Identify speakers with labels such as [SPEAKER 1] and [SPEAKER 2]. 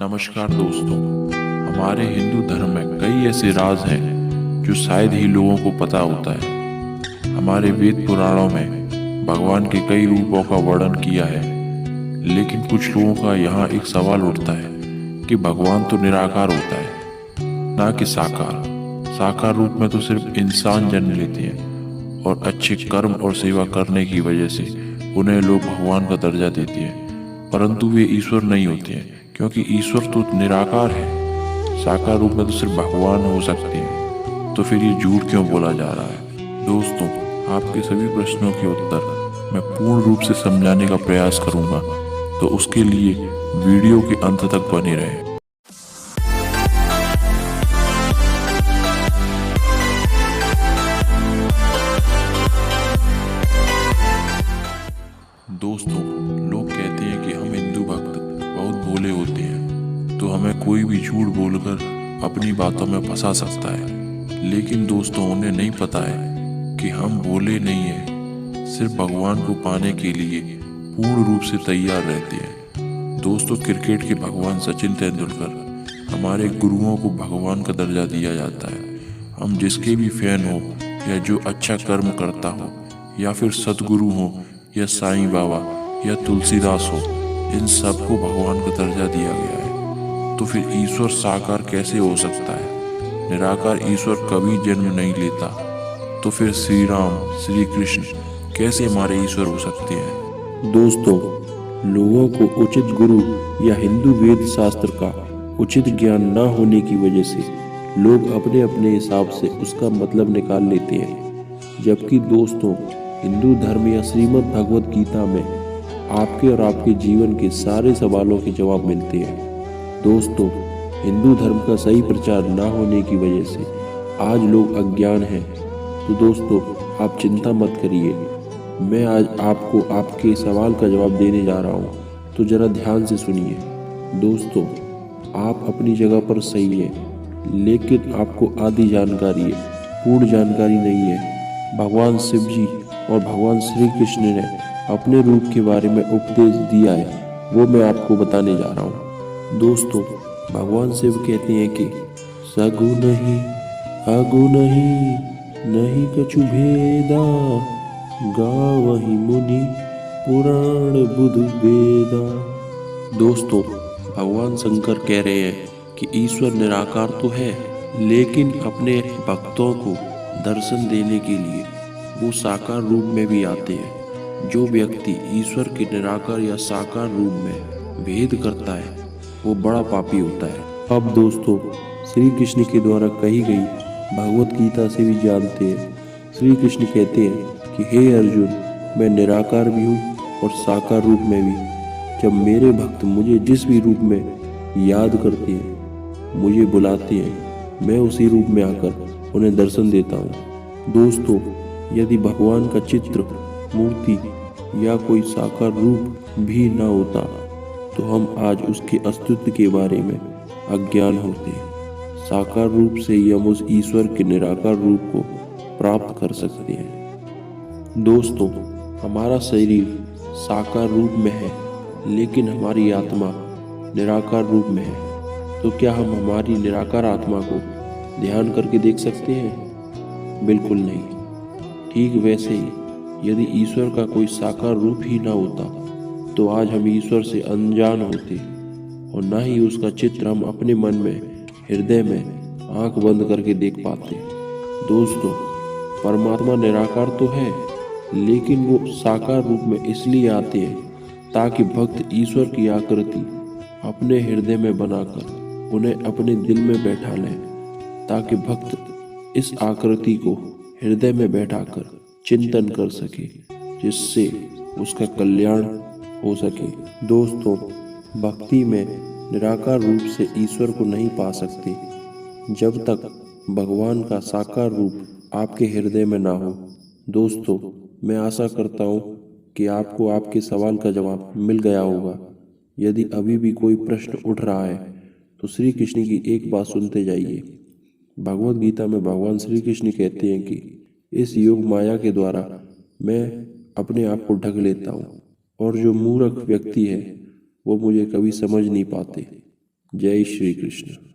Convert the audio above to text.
[SPEAKER 1] नमस्कार दोस्तों। हमारे हिंदू धर्म में कई ऐसे राज हैं जो शायद ही लोगों को पता होता है। हमारे वेद पुराणों में भगवान के कई रूपों का वर्णन किया है, लेकिन कुछ लोगों का यहाँ एक सवाल उठता है कि भगवान तो निराकार होता है, ना कि साकार। साकार रूप में तो सिर्फ इंसान जन्म लेते हैं और अच्छे कर्म और सेवा करने की वजह से उन्हें लोग भगवान का दर्जा देते हैं, परंतु वे ईश्वर नहीं होते हैं, क्योंकि ईश्वर तो निराकार है। साकार रूप में तो सिर्फ भगवान हो सकते हैं, तो फिर ये झूठ क्यों बोला जा रहा है? दोस्तों, आपके सभी प्रश्नों के उत्तर मैं पूर्ण रूप से समझाने का प्रयास करूंगा, तो उसके लिए वीडियो के अंत तक बने रहें। दोस्तों, लोग कहते हैं कि हम हिंदू भक्त बहुत भोले होते हैं, तो हमें कोई भी झूठ बोलकर अपनी बातों में फंसा सकता है। लेकिन दोस्तों, उन्हें नहीं पता है कि हम भोले नहीं हैं, सिर्फ भगवान को पाने के लिए पूर्ण रूप से तैयार रहते हैं। दोस्तों, क्रिकेट के भगवान सचिन तेंदुलकर, हमारे गुरुओं को भगवान का दर्जा दिया जाता है। हम जिसके भी फैन हो या जो अच्छा कर्म करता हो, या फिर सतगुरु हो या साईं बाबा या तुलसीदास हो, इन सबको भगवान का दर्जा दिया गया है। तो फिर ईश्वर साकार कैसे हो सकता है? निराकार ईश्वर कभी जन्म नहीं लेता, तो फिर श्री राम, श्री कृष्ण कैसे हमारे ईश्वर हो सकते हैं?
[SPEAKER 2] दोस्तों, लोगों को उचित गुरु या हिंदू वेद शास्त्र का उचित ज्ञान न होने की वजह से लोग अपने अपने हिसाब से उसका मतलब निकाल लेते हैं। जबकि दोस्तों, हिंदू धर्म या श्रीमद् भगवद गीता में आपके और आपके जीवन के सारे सवालों के जवाब मिलते हैं। दोस्तों, हिंदू धर्म का सही प्रचार ना होने की वजह से आज लोग अज्ञान हैं। तो दोस्तों, आप चिंता मत करिए, मैं आज आपको आपके सवाल का जवाब देने जा रहा हूँ, तो जरा ध्यान से सुनिए। दोस्तों, आप अपनी जगह पर सही हैं, लेकिन आपको आधी जानकारी है, पूर्ण जानकारी नहीं है। भगवान शिव जी और भगवान श्री कृष्ण ने अपने रूप के बारे में उपदेश दिया है, वो मैं आपको बताने जा रहा हूँ। दोस्तों, भगवान शिव कहते हैं कि सगु नहीं अगु नहीं, नहीं कछु भेदा, गावहि मुनि पुराण बुध वेदा। दोस्तों, भगवान शंकर कह रहे हैं कि ईश्वर निराकार तो है, लेकिन अपने भक्तों को दर्शन देने के लिए वो साकार रूप में भी आते हैं। जो व्यक्ति ईश्वर के निराकार या साकार रूप में भेद करता है, वो बड़ा पापी होता है। अब दोस्तों, श्री कृष्ण के द्वारा कही गई भगवत गीता से भी जानते हैं। श्री कृष्ण कहते हैं कि हे अर्जुन, मैं निराकार भी हूँ और साकार रूप में भी। जब मेरे भक्त मुझे जिस भी रूप में याद करते हैं, मुझे बुलाते हैं, मैं उसी रूप में आकर उन्हें दर्शन देता हूँ। दोस्तों, यदि भगवान का चित्र, मूर्ति या कोई साकार रूप भी ना होता, तो हम आज उसके अस्तित्व के बारे में अज्ञान होते। साकार रूप से ही हम उस ईश्वर के निराकार रूप को प्राप्त कर सकते हैं। दोस्तों, हमारा शरीर साकार रूप में है, लेकिन हमारी आत्मा निराकार रूप में है। तो क्या हम हमारी निराकार आत्मा को ध्यान करके देख सकते हैं? बिल्कुल नहीं। ठीक वैसे ही यदि ईश्वर का कोई साकार रूप ही ना होता, तो आज हम ईश्वर से अनजान होते और ना ही उसका चित्र हम अपने मन में, हृदय में आंख बंद करके देख पाते। दोस्तों, परमात्मा निराकार तो है, लेकिन वो साकार रूप में इसलिए आते हैं ताकि भक्त ईश्वर की आकृति अपने हृदय में बनाकर उन्हें अपने दिल में बैठा लें, ताकि भक्त इस आकृति को हृदय में बैठाकर चिंतन कर सके, जिससे उसका कल्याण हो सके। दोस्तों, भक्ति में निराकार रूप से ईश्वर को नहीं पा सकते जब तक भगवान का साकार रूप आपके हृदय में ना हो। दोस्तों, मैं आशा करता हूँ कि आपको आपके सवाल का जवाब मिल गया होगा। यदि अभी भी कोई प्रश्न उठ रहा है, तो श्री कृष्ण की एक बात सुनते जाइए। भगवद गीता में भगवान श्री कृष्ण कहते हैं कि इस योग माया के द्वारा मैं अपने आप को ढक लेता हूँ, और जो मूर्ख व्यक्ति है वो मुझे कभी समझ नहीं पाते। जय श्री कृष्ण।